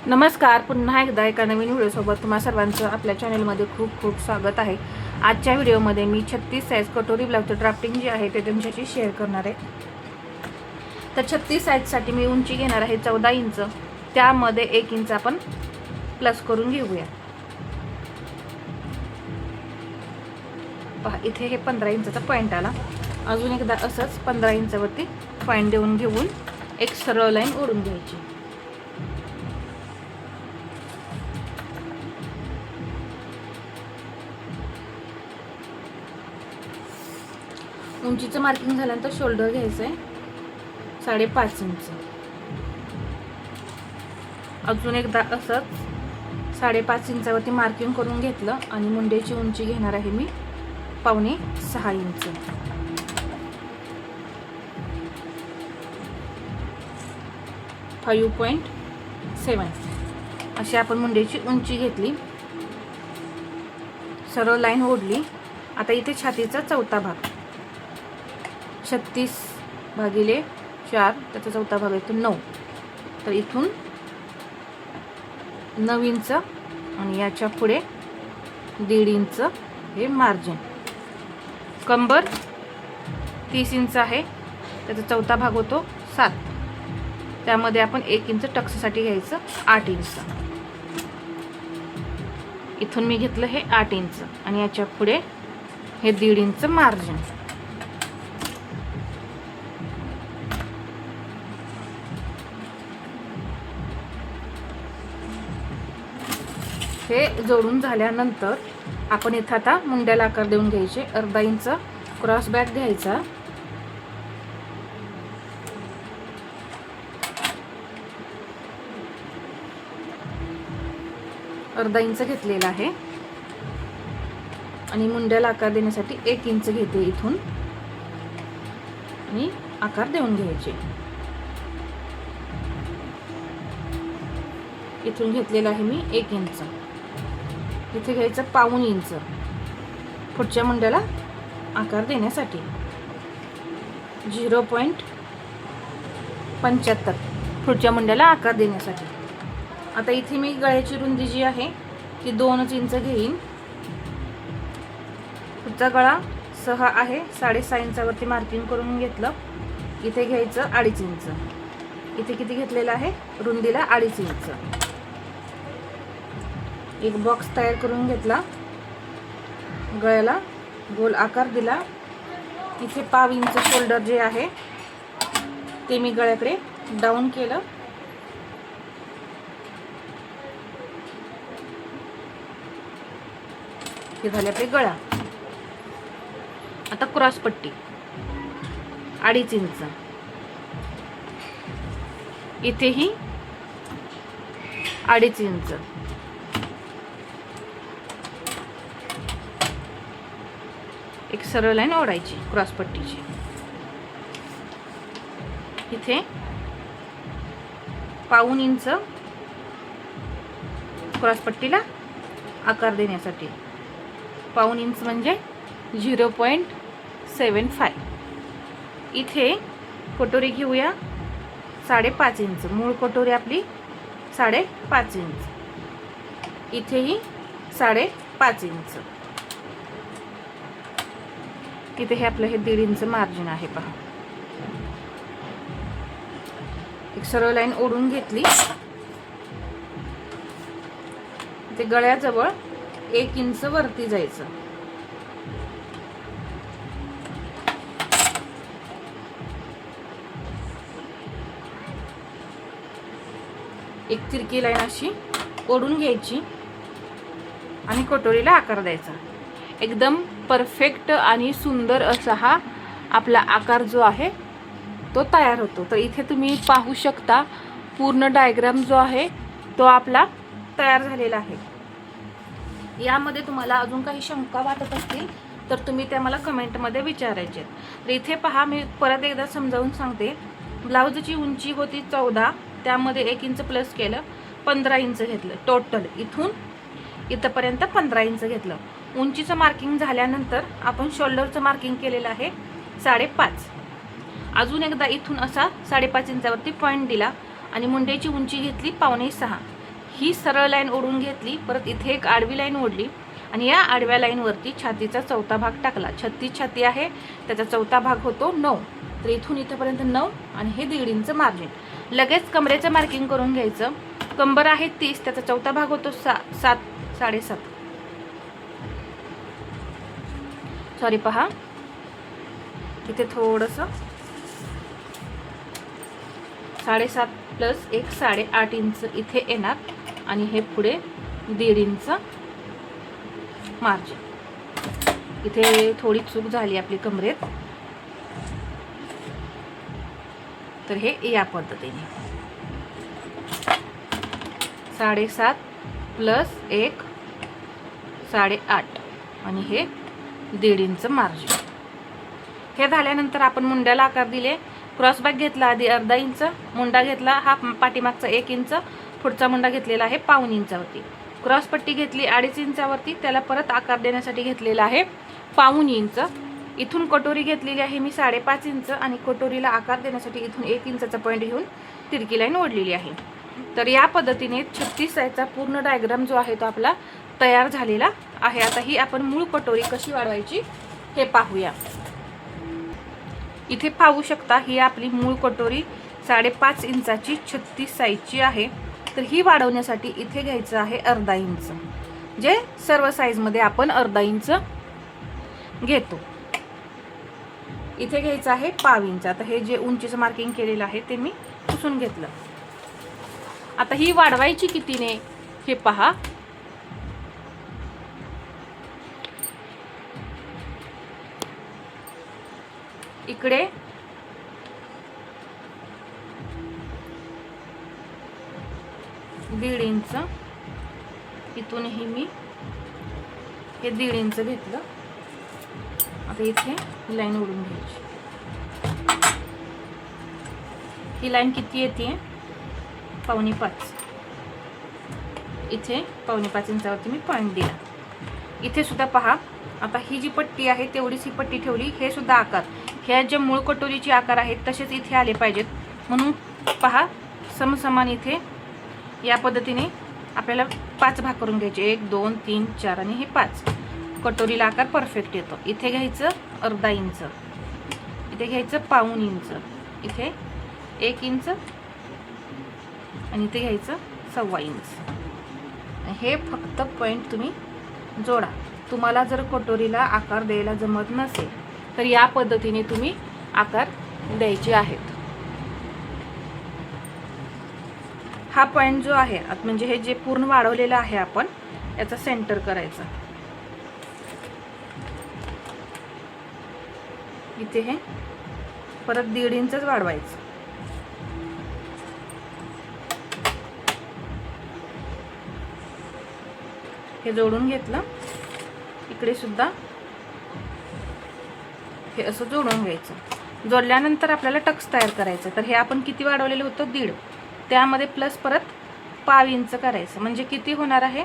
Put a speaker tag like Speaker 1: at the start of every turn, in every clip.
Speaker 1: नमस्कार, पुन्हा एकदा एका नवीन व्हिडिओसोबत तुम्हा सर्वांचं आपल्या चॅनलमध्ये खूप खूप स्वागत आहे। आजच्या व्हिडिओमध्ये मी 36 साईज कटोरी ब्लाउजचं ड्राफ्टिंग जे आहे ते तुमच्याशी शेअर करणार आहे। तर 36 साईजसाठी मी उंची घेणार आहे 14 इंच, त्यामध्ये 1 इंच आपण प्लस करून घेऊया। पहा, इथे हे 15 इंचचा पॉईंट आला। अजून एकदा असंच 15 इंचावरती पॉईंट देऊन घेऊन एक सरळ लाईन ओढून घ्यायची। उंचीचं मार्किंग झाल्यानंतर शोल्डर घ्यायचं आहे 5.5 इंच। अजून एकदा असंच 5.5 इंचावरती मार्किंग करून घेतलं आणि मुंडेची उंची घेणार आहे मी 5.25 इंच। अशी आपण मुंडेची उंची घेतली, सरळ लाईन ओढली। आता इथे छातीचा चौथा भाग 36/4, त्याचा चौथा भाग येतो 9, तर इथून 9 इंच आणि याच्या पुढे 1.5 इंच हे मार्जिन। कंबर 30 इंच आहे, त्याचा चौथा भाग होतो 7, त्यामध्ये आपण 1 इंच टक्ससाठी घ्यायचं 8 इंच। इथून मी घेतलं हे 8 इंच आणि याच्या पुढे हे 1.5 इंच मार्जिन। हे जोडून झाल्यानंतर आपण इथं आता मुंड्याला आकार देऊन घ्यायचे। 1/2 इंच क्रॉस बॅक घ्यायचा, अर्धा इंच घेतलेला आहे आणि मुंड्याला आकार देण्यासाठी 1 इंच घेते इथून आणि आकार देऊन घ्यायचे। इथून घेतलेला आहे मी 1 इंच, इथे घ्यायचं 1.25 इंच पुढच्या मुंड्याला आकार देण्यासाठी। 0.75 पुढच्या मुंड्याला आकार देण्यासाठी। आता इथे मी गळ्याची रुंदी जी आहे ती 2 इंच घेईन। पुढचा गळा 6 आहे, 6.5 इंचावरती मार्किंग करून घेतलं। इथे घ्यायचं 2.5 इंच, इथे किती घेतलेलं आहे रुंदीला 2.5 इंच। एक बॉक्स तयार करून घेतला, गळ्याला गोल आकार दिला। इथे 1/2 इंच शोल्डर जे आहे ते मी गळ्याकडे डाऊन केलं। हे झाले आपले गळा। आता क्रॉस पट्टी 2.5 इंच, इथेही 2.5 इंच। एक सरळ लाईन ओढायची क्रॉस पट्टीची। इथे 1/2 इंच क्रॉस पट्टीला आकार देण्यासाठी। 1/2 इंच म्हणजे 0.75। इथे कटोरी घेऊया 5.5 इंच, मूळ कटोरी आपली 5.5 इंच, इथेही 5.5 इंच। इथे हे आपलं हे 1.5 इंच मार्जिन आहे। पहा, एक सरळ लाईन ओढून घेतली। ते गळ्याजवळ 1 इंच वरती जायचं। एक तिरकी लाईन अशी ओढून घ्यायची आणि कटोरीला आकार द्यायचा। एकदम परफेक्ट आणि सुंदर असा हा आपला आकार जो आहे तो तयार होतो। तर इथे तुम्ही पाहू शकता पूर्ण डायग्राम जो आहे तो आपला तयार झालेला आहे। यामध्ये तुम्हाला अजून काही शंका वाटत असतील तर तुम्ही त्या मला कमेंटमध्ये विचारायचे। तर इथे पहा, मी परत एकदा समजावून सांगते। ब्लाउजची उंची होती 14, त्यामध्ये 1 इंच प्लस केलं, 15 इंच घेतलं टोटल। इथून इथपर्यंत 15 इंच घेतलं। उंचीचं मार्किंग झाल्यानंतर आपण शोल्डरचं मार्किंग केलेलं आहे 5.5। अजून एकदा इथून असा 5.5 इंचावरती पॉईंट दिला आणि मुंडेची उंची घेतली 5.25। ही सरळ लाईन ओढून घेतली, परत इथे एक आडवी लाईन ओढली आणि या आडव्या लाईनवरती छातीचा चौथा भाग टाकला. 36 छाती आहे, त्याचा चौथा भाग होतो 9. तर इथून इथेपर्यंत 9 आणि हे 1.5 इंच मार्जिन. लगेच कमरेचं मार्किंग करून घ्यायचं. कंबर आहे 30, त्याचा चौथा भाग होतो 7, 7.5. सॉरी, पहा इथे थोडंसं 7.5 प्लस 1 8.5 इंच इथे येणार आणि हे पुढे 1.5 इंच मार्जिन. इथे थोडी चूक झाली आपली कमरेत, तर हे या पद्धतीने 7.5 प्लस 1 8.5 आणि हे 1.5 इंच मार्जिन. हे झाल्यानंतर आपण मुंड्याला आकार दिले. क्रॉसबॅक घेतला आधी 1/2 इंच, मुंडा घेतला हा पाठीमागचा 1 इंच, पुढचा मुंडा घेतलेला आहे 1/4 इंचावरती. क्रॉस पट्टी घेतली 2.5 इंचावरती, त्याला परत आकार देण्यासाठी घेतलेला आहे 1/4 इंच. इथून कटोरी घेतलेली आहे मी 5.5 इंच आणि कटोरीला आकार देण्यासाठी इथून 1 इंचाचा पॉईंट घेऊन तिरकी लाईन ओढलेली आहे. तर या पद्धतीने 36 साईजचा पूर्ण डायग्राम जो आहे तो आपला तयार झालेला आहे. आता ही आपण मूळ कटोरी कशी वाढवायची हे पाहूया. इथे पाहू शकता ही आपली मूळ कटोरी 5.5 इंचाची 36 साईजची आहे. तर ही वाढवण्यासाठी इथे घ्यायचं आहे 1/2 इंच, जे सर्व साईजमध्ये आपण 1/2 इंच घेतो. इथे घ्यायचं आहे 1/4 इंच. आता हे जे उंचीचं मार्किंग केलेलं आहे ते मी पुसून घेतलं. आता ही वाढवायची कितीने हे पहा. इकडे 1.5 इंच, इथूनही मी हे 1.5 इंच घेतलं. आता इथे लाईन ओढून घ्यायची. ही लाईन किती येते 5.25. इथे 5.25 इंचावरती मी पॉईंट दिला. इथे सुद्धा पहा, आता ही जी पट्टी आहे तेवढीच ही पट्टी ठेवली. हे सुद्धा आकार ह्या ज्या मूळ कटोरीचे आकार आहेत तसेच इथे आले पाहिजेत, म्हणून पहा समसमान इथे या पद्धतीने आपल्याला 5 भाग करून घ्यायचे. 1 2 3 4 आणि हे 5. कटोरीला आकार परफेक्ट येतो. इथे घ्यायचं 1/2 इंच, इथे घ्यायचं 1/4 इंच, इथे 1 इंच आणि इथे घ्यायचं 1/4 इंच. हे फक्त पॉईंट तुम्ही जोडा. तुम्हाला जर कटोरीला आकार द्यायला जमत नसेल तर या पद्धतीने तुम्ही आकार द्यायचे आहेत. हा पॉईंट जो आहे म्हणजे हे जे पूर्ण वाढवलेलं आहे आपण याचा सेंटर करायचा. इथे हे परत 1.5 इंचच वाढवायचं. हे जोडून घेतलं. इकडे सुद्धा हे असं जोडून घ्यायचं. जोडल्यानंतर आपल्याला टक्स तयार करायचं. तर हे आपण किती वाढवलेलं होतं 1.5, त्यामध्ये प्लस परत 1/4 इंच करायचं. म्हणजे किती होणार आहे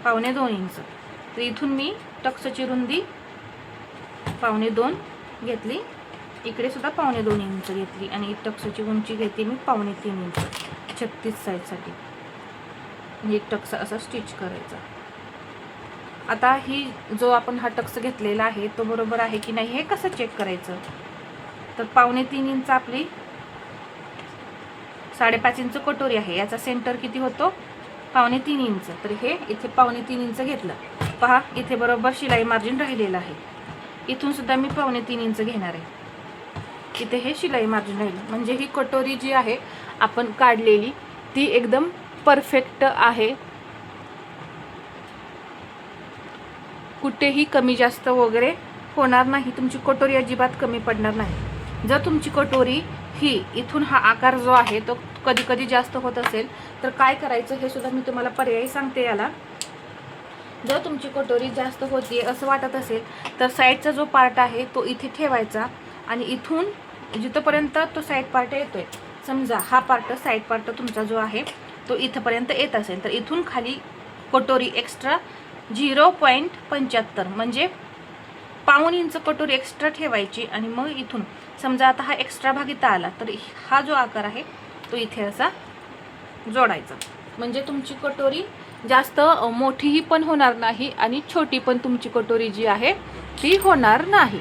Speaker 1: 1.25 इंच. तर इथून मी टक्सची रुंदी 1.25 घेतली. इकडे सुद्धा 1.25 इंच घेतली आणि टक्सची उंची घेतली मी 3.25 इंच 36 साईजसाठी. एक टक्स असा स्टिच करायचा. आता ही जो आपण हा टक्स घेतलेला आहे तो बरोबर आहे की नाही हे कसं चेक करायचं. तर 3.25 इंच आपली 5.5 इंच कटोरी आहे, याचा सेंटर किती होतो 3.25 इंच. तर हे इथे 3.25 इंच घेतलं. पहा इथे बरोबर शिलाई मार्जिन राहिलेलं आहे. इथून सुद्धा मी 3.25 इंच घेणार आहे. इथे हे शिलाई मार्जिन राहील. म्हणजे ही कटोरी जी आहे आपण काढलेली ती एकदम परफेक्ट आहे. कुठेही कमी जास्त वगैरे होणार नाही. तुमची कटोरी अजिबात कमी पडणार नाही. जर तुमची कटोरी ही इथून हा आकार जो आहे तो कधी कधी जास्त होत असेल तर काय करायचं हे सुद्धा मी तुम्हाला पर्यायी सांगते याला. जर तुमची कटोरी जास्त होती असं वाटत असेल तर साईडचा जो पार्ट आहे तो इथे ठेवायचा आणि इथून जिथपर्यंत तो साईड पार्ट येतोय, समजा हा पार्ट साईड पार्ट तुमचा जो आहे तो इथपर्यंत येत असेल तर इथून खाली कटोरी एक्स्ट्रा 0.75 म्हणजे 1/4 इंच कटोरी एक्स्ट्रा ठेवायची. आणि मग इथून समजा आता हा एक्स्ट्रा भाग इथं आला तर हा जो आकार आहे तो इथे असा जोडायचा. म्हणजे तुमची कटोरी जास्त मोठीही पण होणार नाही आणि छोटी पण तुमची कटोरी जी आहे ती होणार नाही.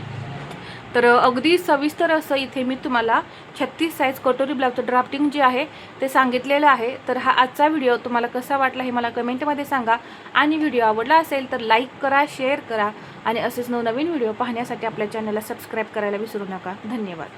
Speaker 1: तर अगदी सविस्तर असं इथे मी तुम्हाला 36 साईज कटोरी ब्लाउजचं ड्राफ्टिंग जे आहे ते सांगितलेलं आहे. तर हा आजचा व्हिडिओ तुम्हाला कसा वाटला हे मला कमेंटमध्ये सांगा आणि व्हिडिओ आवडला असेल तर लाईक करा, शेअर करा आणि असेच नवनवीन व्हिडिओ पाहण्यासाठी आपल्या चॅनलला सबस्क्राईब करायला विसरू नका. धन्यवाद.